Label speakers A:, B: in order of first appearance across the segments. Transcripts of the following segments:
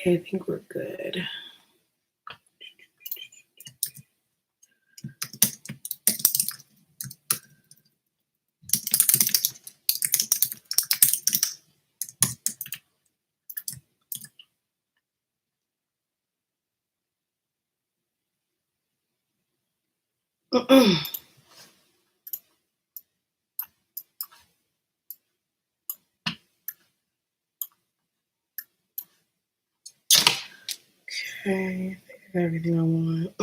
A: Okay, I think we're good. Okay, I think I got everything I want.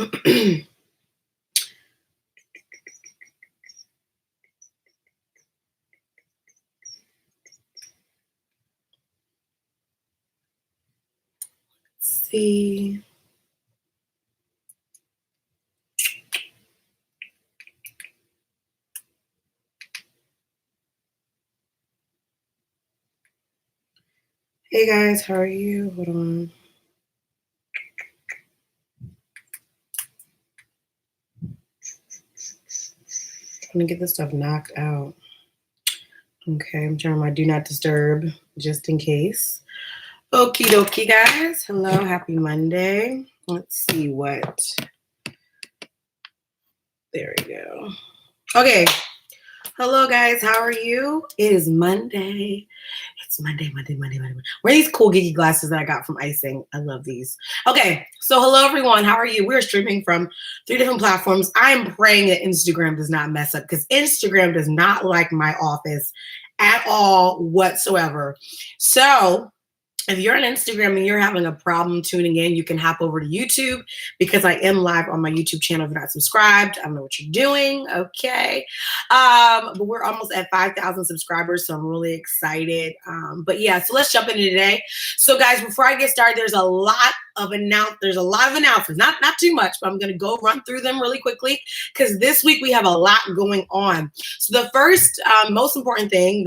A: Let's see. Hey guys, how are you? Hold on. Trying to get this stuff knocked out. Okay, I'm turning my do not disturb just in case. Okie dokie, guys. Hello, happy Monday. Let's see what. There we go. Okay. Hello, guys. How are you? It is Monday. It's Monday. Wear these cool geeky glasses that I got from Icing. I love these. Okay. So hello, everyone. How are you? We're streaming from 3 different platforms. I'm praying that Instagram does not mess up because Instagram does not like my office at all whatsoever. So if you're on Instagram and you're having a problem tuning in, you can hop over to YouTube because I am live on my YouTube channel. If you're not subscribed, I don't know what you're doing. Okay. But we're almost at 5,000 subscribers, so I'm really excited. But yeah, so let's jump into today. So guys, before I get started, there's a lot of announcements. Not too much, but I'm going to go run through them really quickly because this week we have a lot going on. So the first most important thing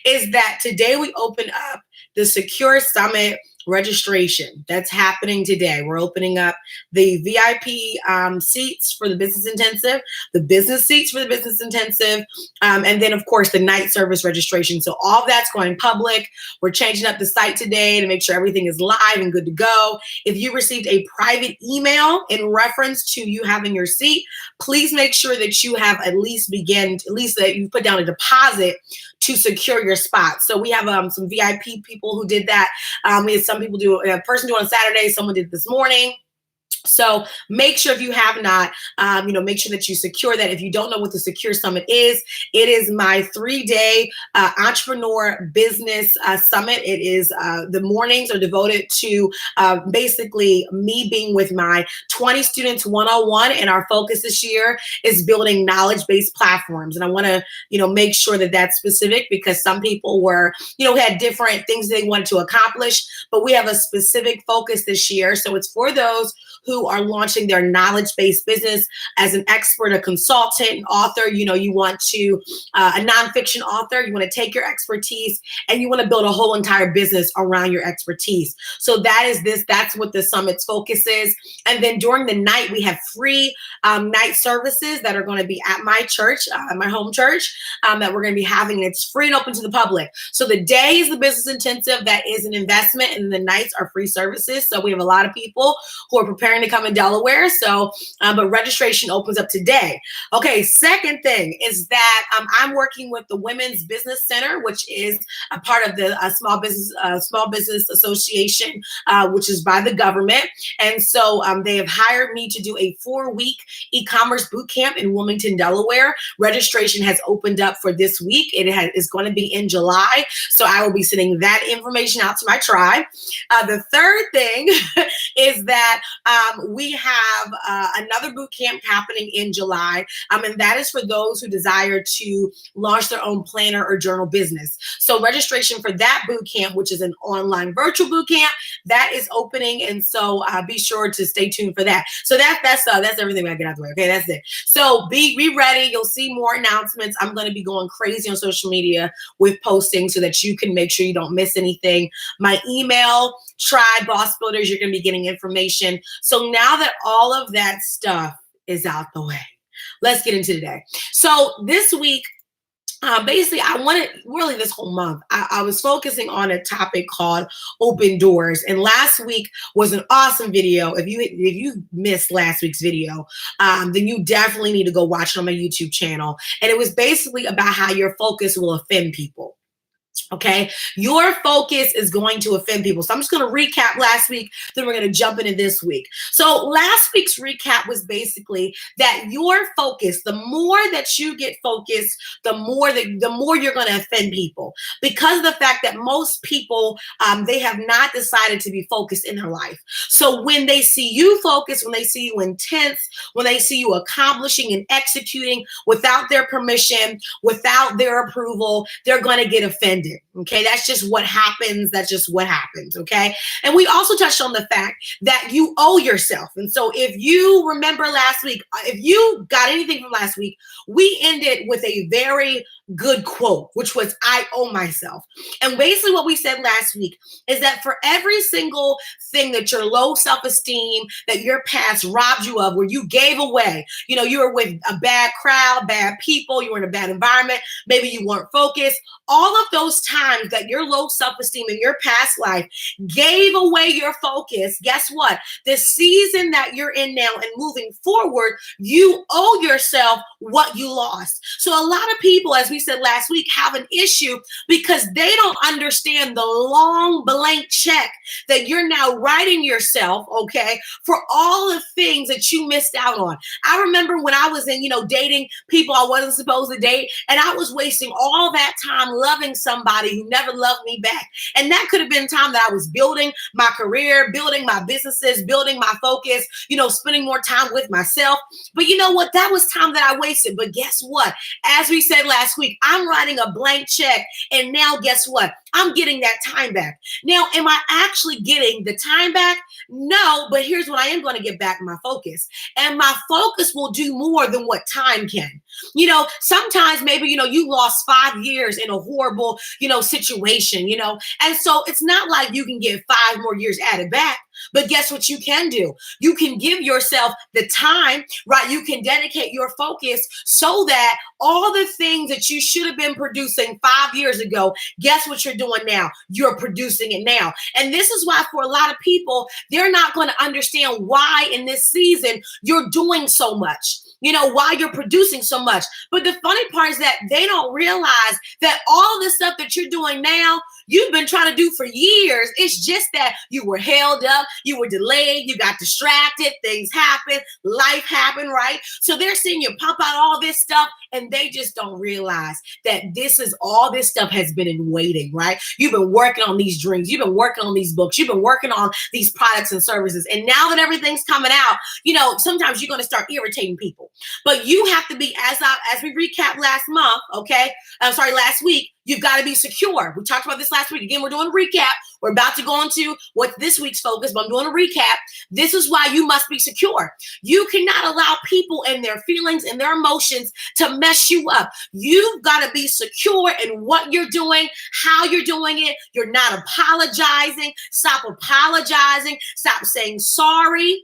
A: is that today we open up the Secure Summit registration. That's happening today. We're opening up the VIP seats for the business intensive, the business seats for the business intensive, and then of course the night service registration. So all that's going public. We're changing up the site today to make sure everything is live and good to go. If you received a private email in reference to you having your seat, please make sure that you have at least that you put down a deposit to secure your spot. So we have some VIP people who did that. We had some people a person do it on Saturday, someone did it this morning. So make sure if you have not, make sure that you secure that. If you don't know what the Secure Summit is, it is my 3-day entrepreneur business summit. It is the mornings are devoted to basically me being with my 20 students one-on-one. And our focus this year is building knowledge-based platforms. And I want to, make sure that that's specific because some people had different things they wanted to accomplish, but we have a specific focus this year. So it's for those who are launching their knowledge-based business as an expert, a consultant, an author. You want to, a nonfiction author, you want to take your expertise and you want to build a whole entire business around your expertise. So that's what the summit's focus is. And then during the night, we have free night services that are going to be at my church, my home church, that we're going to be having. And it's free and open to the public. So the day is the business intensive. That is an investment. And the nights are free services. So we have a lot of people who are preparing to come in Delaware. So, but registration opens up today. Okay. Second thing is that I'm working with the Women's Business Center, which is a part of the Small Business Association, which is by the government. And so they have hired me to do a 4-week e-commerce boot camp in Wilmington, Delaware. Registration has opened up for this week. It is going to be in July. So I will be sending that information out to my tribe. The third thing is that we have another boot camp happening in July, and that is for those who desire to launch their own planner or journal business. So registration for that boot camp, which is an online virtual boot camp, that is opening, and so be sure to stay tuned for that. So that's everything I get out of the way. Okay, that's it. So be ready. You'll see more announcements. I'm going to be going crazy on social media with posting so that you can make sure you don't miss anything. My email, Tribe Boss Builders, you're going to be getting information. So now that all of that stuff is out the way, let's get into today. So this week, basically, I wanted really this whole month, I was focusing on a topic called open doors. And last week was an awesome video. If you missed last week's video, then you definitely need to go watch it on my YouTube channel. And it was basically about how your focus will offend people. Okay, your focus is going to offend people. So I'm just going to recap last week, then we're going to jump into this week. So last week's recap was basically that your focus, the more that you get focused, the more you're going to offend people, because of the fact that most people, they have not decided to be focused in their life. So when they see you focused, when they see you intense, when they see you accomplishing and executing without their permission, without their approval, they're going to get offended. Okay, that's just what happens. That's just what happens. Okay, and we also touched on the fact that you owe yourself. And so, if you remember last week, if you got anything from last week, we ended with a very good quote, which was, "I owe myself." And basically, what we said last week is that for every single thing that your low self-esteem, that your past robbed you of, where you gave away, you were with a bad crowd, bad people, you were in a bad environment, maybe you weren't focused. All of those times that your low self-esteem in your past life gave away your focus, guess what? The season that you're in now and moving forward, you owe yourself what you lost. So a lot of people, as we said last week, have an issue because they don't understand the long blank check that you're now writing yourself, okay, for all the things that you missed out on. I remember when I was in, dating people I wasn't supposed to date, and I was wasting all that time loving somebody who never loved me back. And that could have been time that I was building my career, building my businesses, building my focus, spending more time with myself. But you know what? That was time that I wasted. But guess what? As we said last week, I'm writing a blank check. And now guess what? I'm getting that time back. Now, am I actually getting the time back? No, but here's what I am going to get back: my focus. And my focus will do more than what time can. Sometimes maybe, you lost 5 years in a horrible, situation, and so it's not like you can get 5 more years added back. But guess what you can do? You can give yourself the time, right? You can dedicate your focus so that all the things that you should have been producing 5 years ago, guess what you're doing now? You're producing it now. And this is why for a lot of people, they're not going to understand why in this season you're doing so much. Why you're producing so much. But the funny part is that they don't realize that all the stuff that you're doing now, you've been trying to do for years. It's just that you were held up, you were delayed, you got distracted, things happen, life happened, right? So they're seeing you pump out all this stuff, and they just don't realize that all this stuff has been in waiting, right? You've been working on these dreams, you've been working on these books, you've been working on these products and services. And now that everything's coming out, sometimes you're going to start irritating people. But you have to be, as we recapped last month, okay? Last week, you've got to be secure. We talked about this last week. Again, we're doing a recap. We're about to go into what this week's focus, but I'm doing a recap. This is why you must be secure. You cannot allow people and their feelings and their emotions to mess you up. You've got to be secure in what you're doing, how you're doing it. You're not apologizing. Stop apologizing. Stop saying sorry.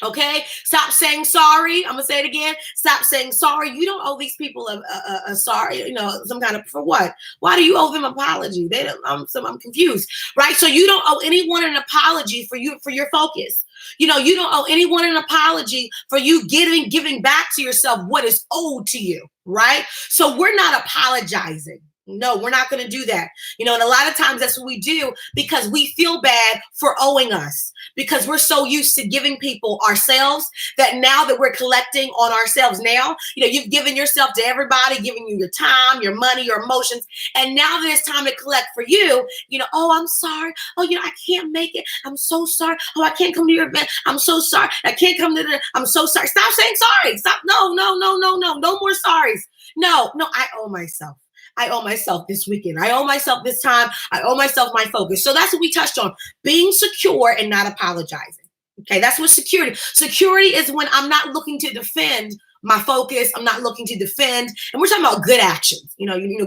A: Okay, stop saying sorry. I'm gonna say it again. Stop saying sorry. You don't owe these people a sorry. Some kind of, for what? Why do you owe them an apology? They don't. I'm confused, right? So you don't owe anyone an apology for your focus. You don't owe anyone an apology for you giving back to yourself what is owed to you, right? So we're not apologizing. No, we're not going to do that. And a lot of times that's what we do because we feel bad for owing us, because we're so used to giving people ourselves that now that we're collecting on ourselves now, you've given yourself to everybody, giving you your time, your money, your emotions. And now that it's time to collect for you, oh, I'm sorry. Oh, I can't make it. I'm so sorry. Oh, I can't come to your event. I'm so sorry. I can't come to I'm so sorry. Stop saying sorry. Stop. No. No more sorries. No, I owe myself. I owe myself this weekend. I owe myself this time. I owe myself my focus. So that's what we touched on. Being secure and not apologizing. Okay, that's what security. Security is when I'm not looking to defend my focus. I'm not looking to defend. And we're talking about good actions,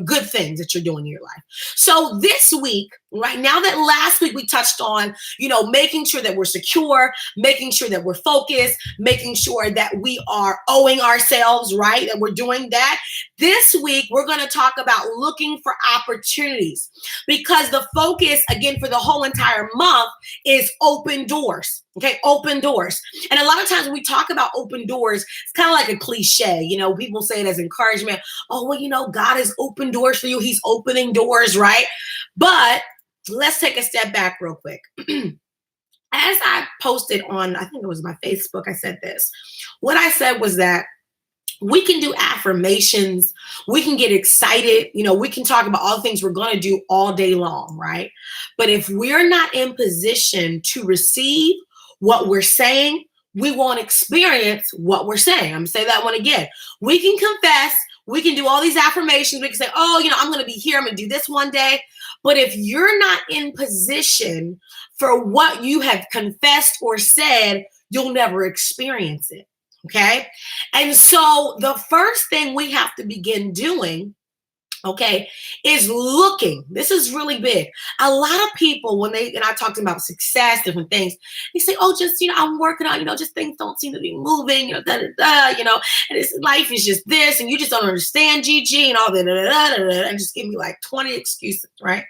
A: good things that you're doing in your life. So this week, right now that last week we touched on, making sure that we're secure, making sure that we're focused, making sure that we are owing ourselves, right? That we're doing that. This week, we're going to talk about looking for opportunities, because the focus, again, for the whole entire month is open doors. Okay, open doors. And a lot of times when we talk about open doors, it's kind of like a cliche. People say it as encouragement. Oh, well, God has opened doors for you. He's opening doors, right? But let's take a step back real quick. As I posted on, I think it was my Facebook, I said this. What I said was that we can do affirmations. We can get excited. We can talk about all the things we're going to do all day long, right? But if we're not in position to receive what we're saying, we won't experience what we're saying. I'm going to say that one again. We can confess. We can do all these affirmations. We can say, oh, I'm going to be here. I'm going to do this one day. But if you're not in position for what you have confessed or said, you'll never experience it. Okay. And so the first thing we have to begin doing, okay, is looking. This is really big. A lot of people, and I talked about success, different things, they say, oh, just, I'm working on, just things don't seem to be moving, and life is just this, and you just don't understand, Gigi, and all that, and just give me like 20 excuses, right?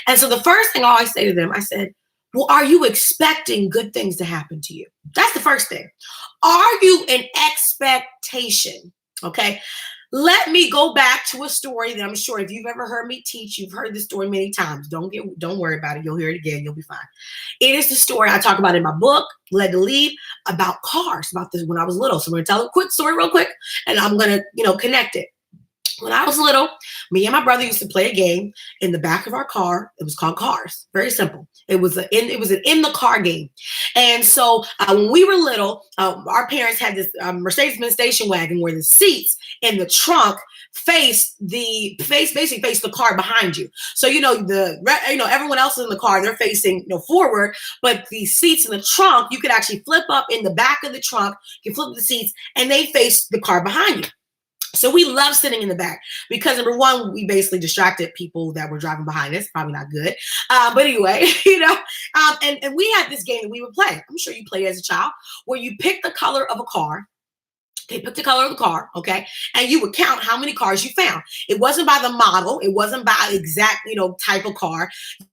A: And so the first thing I always say to them, I said, well, are you expecting good things to happen to you? That's the first thing. Are you in expectation? Okay. Let me go back to a story that I'm sure if you've ever heard me teach, you've heard this story many times. Don't worry about it. You'll hear it again. You'll be fine. It is the story I talk about in my book, Led to Lead, about cars, about this when I was little. So I'm going to tell a quick story real quick, and I'm going to, connect it. When I was little, me and my brother used to play a game in the back of our car. It was called Cars. Very simple. It was an in the car game. And so when we were little, our parents had this Mercedes-Benz station wagon where the seats in the trunk basically face the car behind you. So everyone else is in the car, they're facing forward, but the seats in the trunk, you could actually flip up in the back of the trunk. You can flip the seats, and they face the car behind you. So we love sitting in the back because, number one, we basically distracted people that were driving behind us. Probably not good. But anyway, and we had this game that we would play. I'm sure you played as a child, where you pick the color of a car. Okay, pick the color of the car, okay? And you would count how many cars you found. It wasn't by the model. It wasn't by exact, type of car.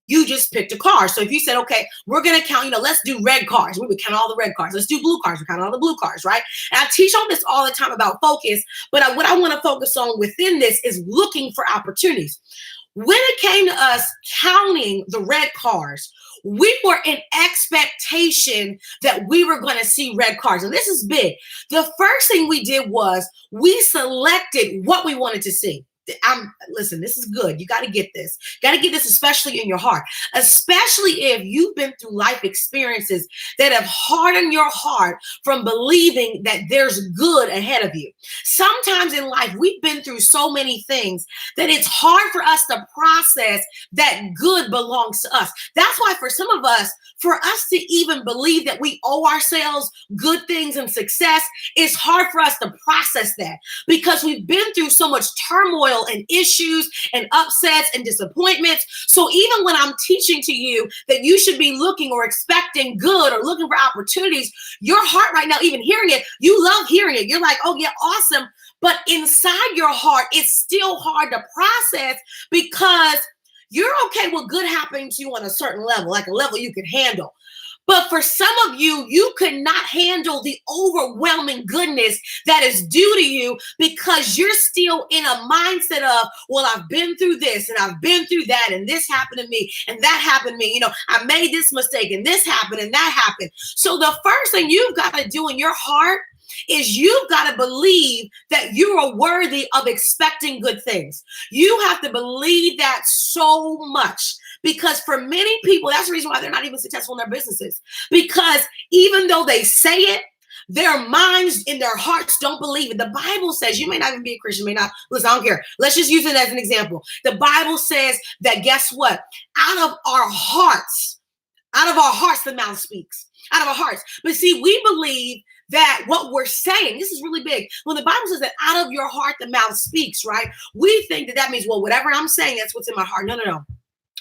A: You just picked a car. So if you said, okay, we're going to count, let's do red cars. We would count all the red cars. Let's do blue cars. We count all the blue cars, right? And I teach on this all the time about focus. But what I want to focus on within this is looking for opportunities. When it came to us counting the red cars, we were in expectation that we were going to see red cars. And this is big. The first thing we did was we selected what we wanted to see. Listen, this is good. You got to get this. Got to get this, especially in your heart, especially if you've been through life experiences that have hardened your heart from believing that there's good ahead of you. Sometimes in life, we've been through so many things that it's hard for us to process that good belongs to us. That's why for some of us, for us to even believe that we owe ourselves good things and success, it's hard for us to process that because we've been through so much turmoil and issues and upsets and disappointments. So even when I'm teaching to you that you should be looking or expecting good or looking for opportunities, your heart right now, even hearing it, you love hearing it. You're like, oh yeah, awesome. But inside your heart, it's still hard to process because you're okay with good happening to you on a certain level, like a level you can handle. But for some of you, you could not handle the overwhelming goodness that is due to you because you're still in a mindset of, well, I've been through this and I've been through that and this happened to me and that happened to me. I made this mistake and this happened and that happened. So the first thing you've got to do in your heart is you've got to believe that you are worthy of expecting good things. You have to believe that so much. Because for many people, that's the reason why they're not even successful in their businesses. Because even though they say it, their minds and their hearts don't believe it. The Bible says, you may not even be a Christian, may not, listen, I don't care. Let's just use it as an example. The Bible says that guess what? Out of our hearts, the mouth speaks. Out of our hearts. But see, we believe that what we're saying, this is really big. When the Bible says that out of your heart, the mouth speaks, right? We think that that means, well, whatever I'm saying, that's what's in my heart. No, no, no.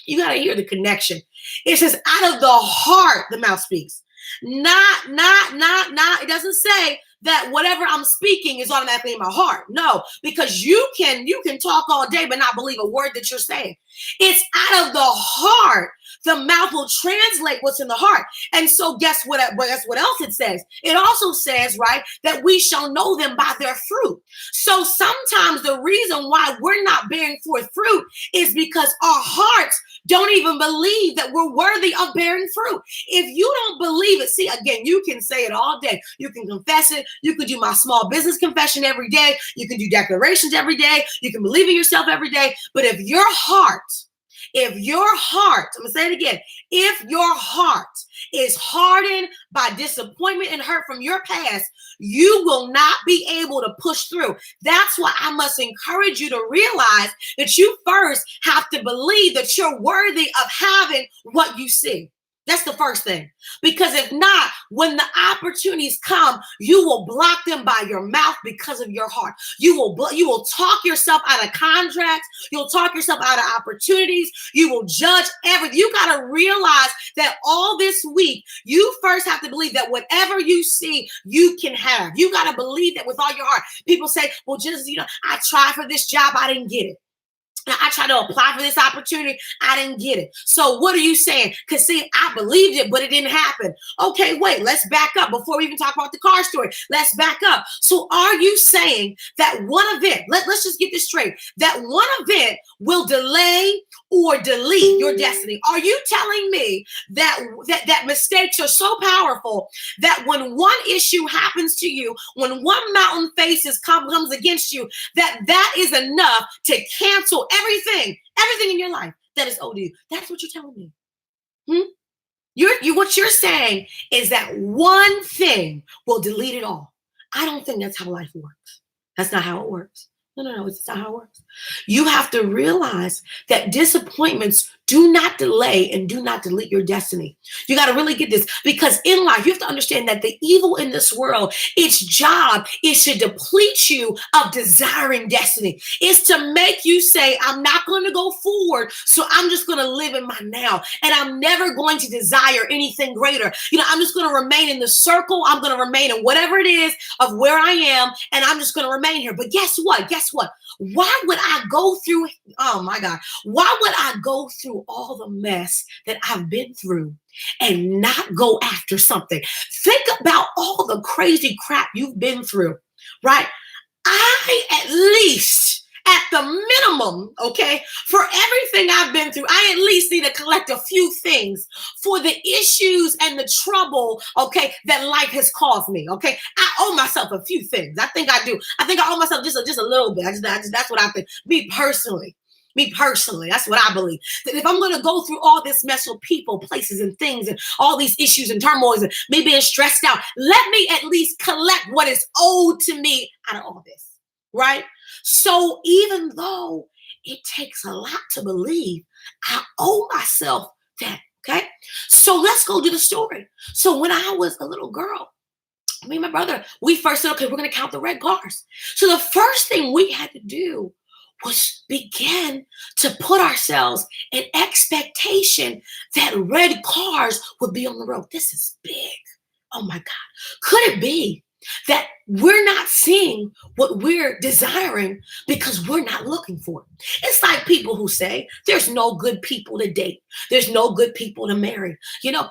A: You got to hear the connection. It says out of the heart, the mouth speaks. Not. It doesn't say that whatever I'm speaking is automatically in my heart. No, because you can talk all day but not believe a word that you're saying. It's out of the heart. The mouth will translate what's in the heart. And so guess what else it says? It also says, right, that we shall know them by their fruit. So sometimes the reason why we're not bearing forth fruit is because our hearts don't even believe that we're worthy of bearing fruit. If you don't believe it, see, again, you can say it all day. You can confess it. You can do my small business confession every day. You can do declarations every day. You can believe in yourself every day. But if your heart, I'm going to say it again, if your heart is hardened by disappointment and hurt from your past, you will not be able to push through. That's why I must encourage you to realize that you first have to believe that you're worthy of having what you see. That's the first thing. Because if not, when the opportunities come, you will block them by your mouth because of your heart. You will talk yourself out of contracts. You'll talk yourself out of opportunities. You will judge everything. You got to realize that all this week, you first have to believe that whatever you see, you can have. You got to believe that with all your heart. People say, well, just, I tried for this job. I didn't get it. I tried to apply for this opportunity. I didn't get it. So what are you saying? Because see, I believed it, but it didn't happen. Okay, wait, let's back up before we even talk about the car story. Let's back up. So are you saying that one event, let's just get this straight, that one event will delay or delete your destiny? Are you telling me that mistakes are so powerful that when one issue happens to you, when one mountain comes against you, that is enough to cancel everything in your life that is owed to you? That's what you're telling me. What you're saying is that one thing will delete it all. I don't think that's how life works. That's not how it works. No, it's not how it works. You have to realize that disappointments do not delay and do not delete your destiny. You got to really get this, because in life, you have to understand that the evil in this world, its job is to deplete you of desiring destiny. It's to make you say, I'm not going to go forward, so I'm just going to live in my now, and I'm never going to desire anything greater. I'm just going to remain in the circle. I'm going to remain in whatever it is of where I am, and I'm just going to remain here. But guess what? Why would I go through, oh my God, why would I go through all the mess that I've been through and not go after something? Think about all the crazy crap you've been through, right? I at least, at the minimum, okay, for everything I've been through, I at least need to collect a few things for the issues and the trouble, okay, that life has caused me, okay? I owe myself a few things. I think I do. I think I owe myself just a little bit. That's what I think. Me personally, that's what I believe. That if I'm going to go through all this mess with people, places, and things, and all these issues and turmoils, and me being stressed out, let me at least collect what is owed to me out of all this, right? So even though it takes a lot to believe, I owe myself that, okay? So let's go to the story. So when I was a little girl, me and my brother, we first said, okay, we're going to count the red cars. So the first thing we had to do was begin to put ourselves in expectation that red cars would be on the road. This is big. Oh my God. Could it be that we're not seeing what we're desiring because we're not looking for it? It's like people who say there's no good people to date. There's no good people to marry.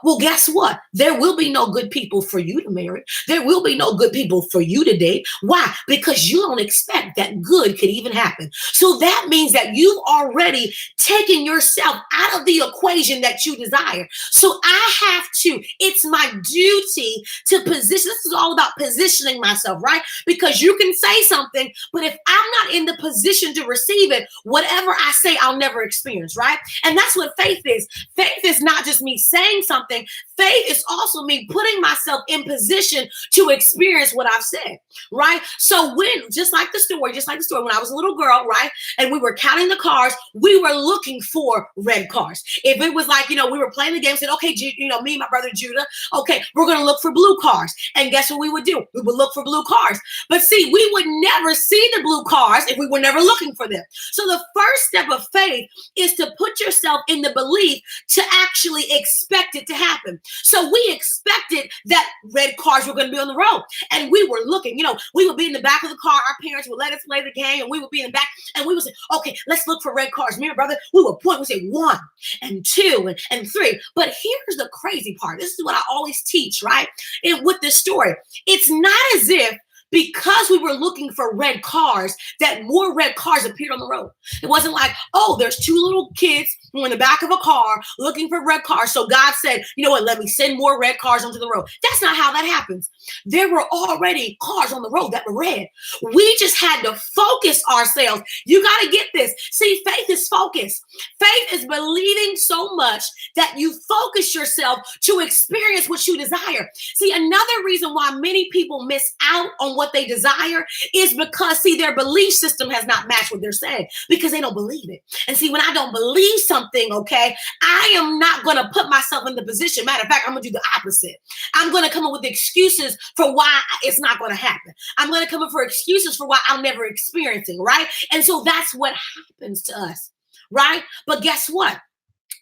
A: Well, guess what? There will be no good people for you to marry. There will be no good people for you to date. Why? Because you don't expect that good could even happen. So that means that you've already taken yourself out of the equation that you desire. So I have to, it's my duty to position. This is all about positioning myself. myself, right? Because you can say something, but if I'm not in the position to receive it, whatever I say, I'll never experience, right? And that's what faith is. Faith is not just me saying something. Faith is also me putting myself in position to experience what I've said, right? So when, just like the story, when I was a little girl, right? And we were counting the cars, we were looking for red cars. If it was like, we were playing the game, said, okay, me and my brother Judah, okay, we're going to look for blue cars. And guess what we would do? We would look for blue cars. But see, we would never see the blue cars if we were never looking for them. So the first step of faith is to put yourself in the belief to actually expect it to happen. So we expected that red cars were going to be on the road. And we were looking, we would be in the back of the car. Our parents would let us play the game, and we would be in the back, and we would say, okay, let's look for red cars. Me and my brother, we would point, we say 1 and 2 and 3. But here's the crazy part. This is what I always teach, right? With this story, it's not as if because we were looking for red cars that more red cars appeared on the road. It wasn't like, oh, there's 2 little kids who are in the back of a car looking for red cars. So God said, you know what, let me send more red cars onto the road. That's not how that happens. There were already cars on the road that were red. We just had to focus ourselves. You got to get this. See, faith is focus. Faith is believing so much that you focus yourself to experience what you desire. See, another reason why many people miss out on what they desire is because, see, their belief system has not matched what they're saying because they don't believe it. And see, when I don't believe something, okay, I am not going to put myself in the position. Matter of fact, I'm going to do the opposite. I'm going to come up with excuses for why it's not going to happen. I'm going to come up for excuses for why I'll never experience it, right? And so that's what happens to us, right? But guess what?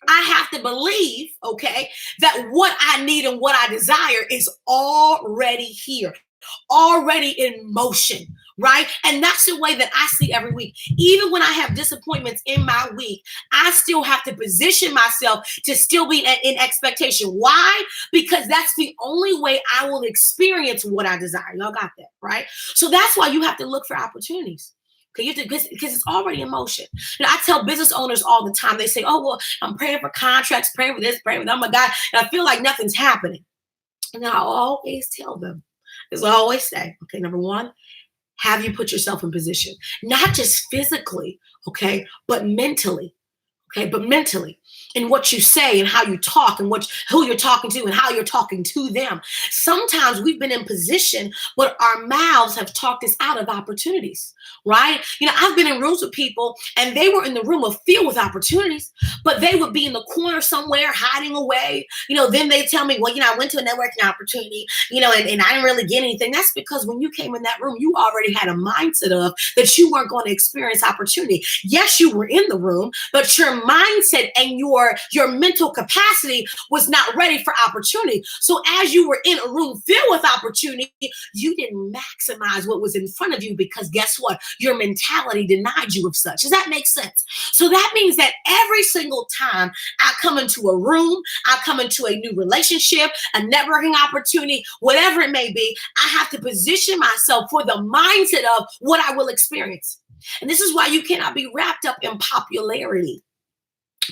A: I have to believe, okay, that what I need and what I desire is already here, already in motion, right? And that's the way that I see every week. Even when I have disappointments in my week, I still have to position myself to still be in expectation. Why? Because that's the only way I will experience what I desire. Y'all got that, right? So that's why you have to look for opportunities. Because it's already in motion. I tell business owners all the time, they say, oh, well, I'm praying for contracts, praying for this, praying for that. Oh my God. And I feel like nothing's happening. And I always tell them, as I always say, okay, number one, have you put yourself in position? Not just physically, okay, but mentally. Okay, but mentally, in what you say and how you talk and who you're talking to and how you're talking to them. Sometimes we've been in position, but our mouths have talked us out of opportunities, right? I've been in rooms with people and they were in the room filled with opportunities, but they would be in the corner somewhere hiding away. Then they tell me, well, I went to a networking opportunity, and I didn't really get anything. That's because when you came in that room, you already had a mindset of that you weren't going to experience opportunity. Yes, you were in the room, but your mindset and your mental capacity was not ready for opportunity. So as you were in a room filled with opportunity, you didn't maximize what was in front of you because guess what? Your mentality denied you of such. Does that make sense? So that means that every single time I come into a room, I come into a new relationship, a networking opportunity, whatever it may be, I have to position myself for the mindset of what I will experience. And this is why you cannot be wrapped up in popularity.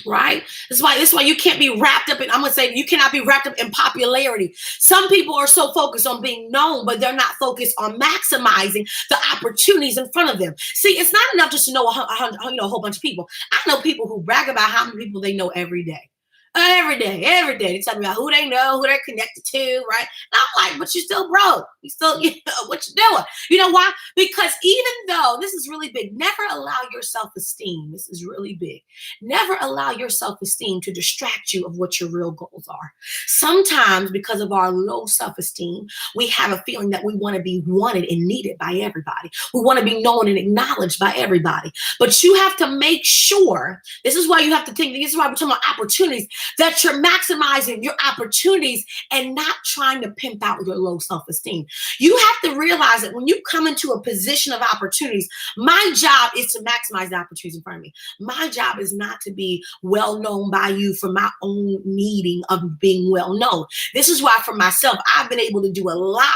A: Right? This is why you can't be wrapped up in, I'm going to say, you cannot be wrapped up in popularity. Some people are so focused on being known, but they're not focused on maximizing the opportunities in front of them. See, it's not enough just to know a whole bunch of people. I know people who brag about how many people they know every day. Every day. They tell me about who they know, who they're connected to, right? And I'm like, but you're still broke. You still, what you doing? You know why? Because even though, this is really big, never allow your self-esteem, this is really big, never allow your self-esteem to distract you of what your real goals are. Sometimes because of our low self-esteem, we have a feeling that we want to be wanted and needed by everybody. We want to be known and acknowledged by everybody. But you have to make sure, this is why you have to think, this is why we're talking about opportunities, that you're maximizing your opportunities and not trying to pimp out your low self-esteem. You have to realize that when you come into a position of opportunities, my job is to maximize the opportunities in front of me. My job is not to be well known by you for my own needing of being well known. This is why for myself, I've been able to do a lot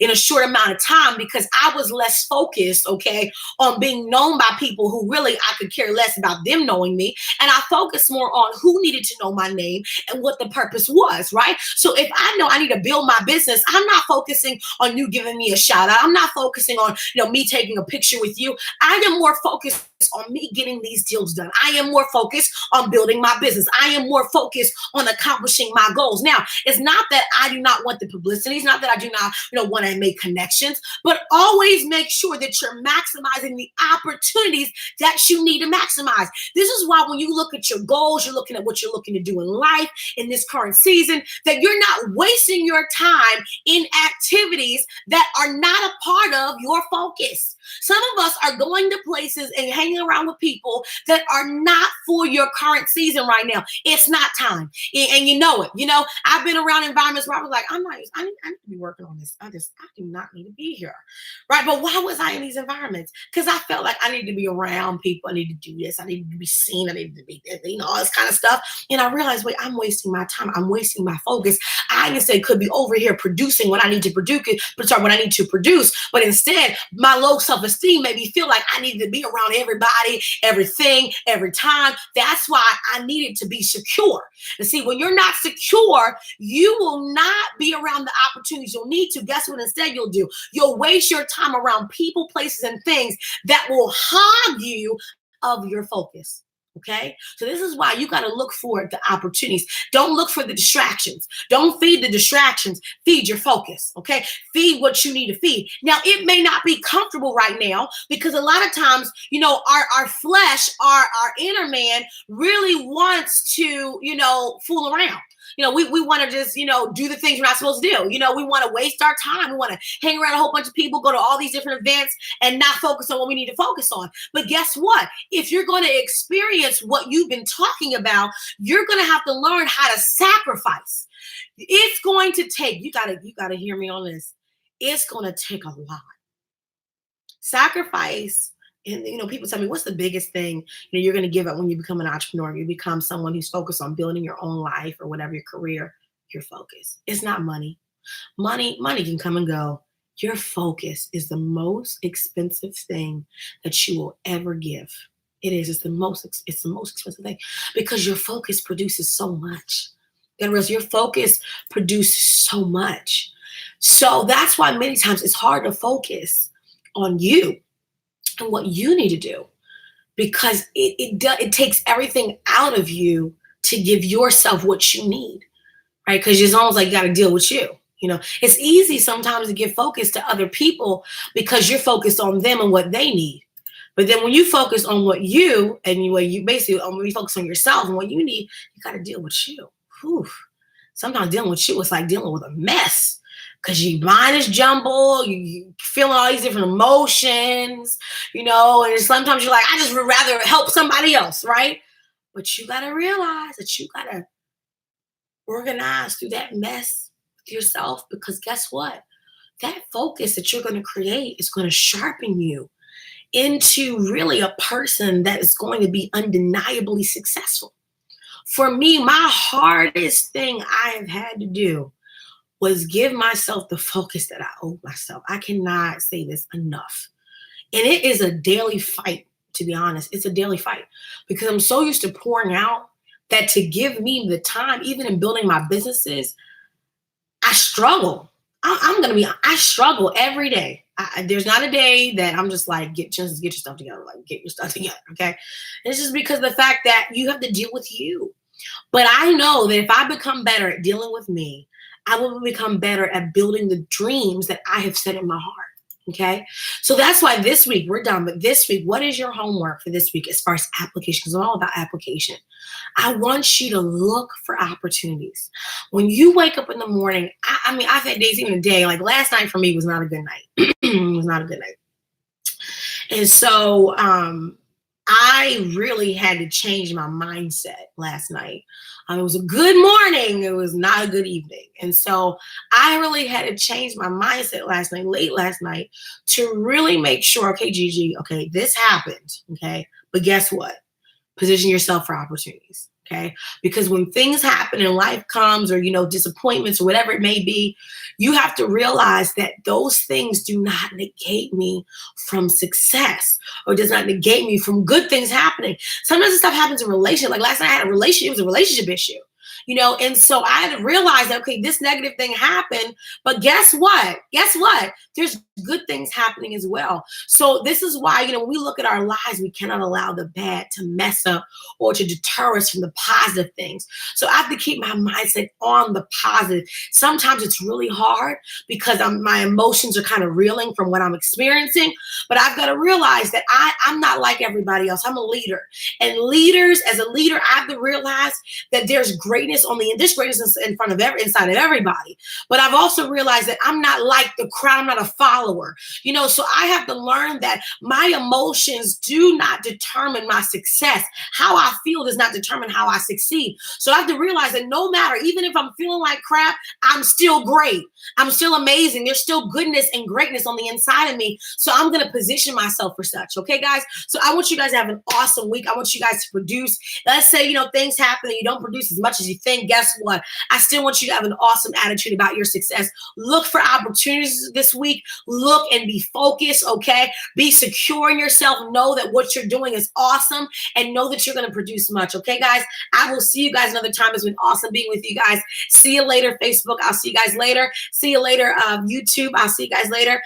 A: in a short amount of time because I was less focused, okay, on being known by people who really I could care less about them knowing me. And I focused more on who needed to know my my name and what the purpose was, right? So if I know I need to build my business, I'm not focusing on you giving me a shout out. I'm not focusing on, me taking a picture with you. I am more focused on me getting these deals done. I am more focused on building my business. I am more focused on accomplishing my goals. Now, it's not that I do not want the publicity. It's not that I do not, want to make connections, but always make sure that you're maximizing the opportunities that you need to maximize. This is why when you look at your goals, you're looking at what you're looking to do in life in this current season, that you're not wasting your time in activities that are not a part of your focus. Some of us are going to places and hanging around with people that are not for your current season right now. It's not time. And you know it. I've been around environments where I was like, I need to be working on this. I do not need to be here. Right. But why was I in these environments? Because I felt like I needed to be around people. I needed to do this. I needed to be seen. I needed to be, all this kind of stuff. And I realized, wait, I'm wasting my time. I'm wasting my focus. I can say could be over here producing what I need to produce, what I need to produce. But instead, my low self-esteem made me feel like I needed to be around everybody, everything, every time. That's why I needed to be secure. And see, when you're not secure, you will not be around the opportunities you'll need to. Guess what instead you'll do? You'll waste your time around people, places, and things that will hog you of your focus. Okay. So this is why you got to look for the opportunities. Don't look for the distractions. Don't feed the distractions. Feed your focus. Okay. Feed what you need to feed. Now, it may not be comfortable right now because a lot of times, our flesh, our inner man really wants to, fool around. We want to just, do the things we're not supposed to do. We want to waste our time. We want to hang around a whole bunch of people, go to all these different events and not focus on what we need to focus on. But guess what? If you're going to experience what you've been talking about, you're going to have to learn how to sacrifice. It's going to take, you got to hear me on this. It's going to take a lot. Sacrifice. And, people tell me, what's the biggest thing, you're going to give up when you become an entrepreneur? You become someone who's focused on building your own life or whatever your career, your focus. It's not money. Money can come and go. Your focus is the most expensive thing that you will ever give. It is. It's the most expensive thing because your focus produces so much. Your focus produces so much. So that's why many times it's hard to focus on you and what you need to do, because it takes everything out of you to give yourself what you need, right? Because it's almost like you got to deal with you. It's easy sometimes to give focus to other people because you're focused on them and what they need. But then when you focus on what you when you focus on yourself and what you need, you got to deal with you. Whew. Sometimes dealing with you is like dealing with a mess. Because your mind is jumbled, you feeling all these different emotions, and sometimes you're like, I just would rather help somebody else, right? But you got to realize that you got to organize through that mess with yourself, because guess what? That focus that you're going to create is going to sharpen you into really a person that is going to be undeniably successful. For me, my hardest thing I have had to do was give myself the focus that I owe myself. I cannot say this enough. And it is a daily fight, to be honest. It's a daily fight because I'm so used to pouring out that to give me the time, even in building my businesses, I struggle. I struggle every day. There's not a day that I'm just like, get your stuff together. Like, get your stuff together, okay? And it's just because of the fact that you have to deal with you. But I know that if I become better at dealing with me, I will become better at building the dreams that I have set in my heart. Okay. So that's why this week we're done. But this week, what is your homework for this week as far as application? Because I'm all about application. I want you to look for opportunities. When you wake up in the morning, I've had days, even a day, like last night for me was not a good night. It was not a good night. And so I really had to change my mindset last night. It was a good morning. It was not a good evening. And so I really had to change my mindset late last night, to really make sure, okay, Gigi, okay, this happened. Okay. But guess what? Position yourself for opportunities. Okay. Because when things happen and life comes, or, disappointments or whatever it may be, you have to realize that those things do not negate me from success, or does not negate me from good things happening. Sometimes this stuff happens in relationship. Like last night I had a relationship. It was a relationship issue. And so I had to realize that, okay, this negative thing happened, but guess what? Guess what? There's good things happening as well. So this is why, when we look at our lives, we cannot allow the bad to mess up or to deter us from the positive things. So I have to keep my mindset on the positive. Sometimes it's really hard because my emotions are kind of reeling from what I'm experiencing, but I've got to realize that I'm not like everybody else. I'm a leader, and leaders, as a leader, I have to realize that there's greatness there's greatness in front of inside of everybody. But I've also realized that I'm not like the crowd. I'm not a follower, so I have to learn that my emotions do not determine my success. How I feel does not determine how I succeed. So I have to realize that no matter, even if I'm feeling like crap, I'm still great. I'm still amazing. There's still goodness and greatness on the inside of me. So I'm going to position myself for such. Okay, guys? So I want you guys to have an awesome week. I want you guys to produce. Let's say, things happen and you don't produce as much as you think. Guess what? I still want you to have an awesome attitude about your success. Look for opportunities this week. Look and be focused, okay? Be secure in yourself. Know that what you're doing is awesome and know that you're going to produce much, okay, guys? I will see you guys another time. It's been awesome being with you guys. See you later, Facebook. I'll see you guys later. See you later, YouTube. I'll see you guys later.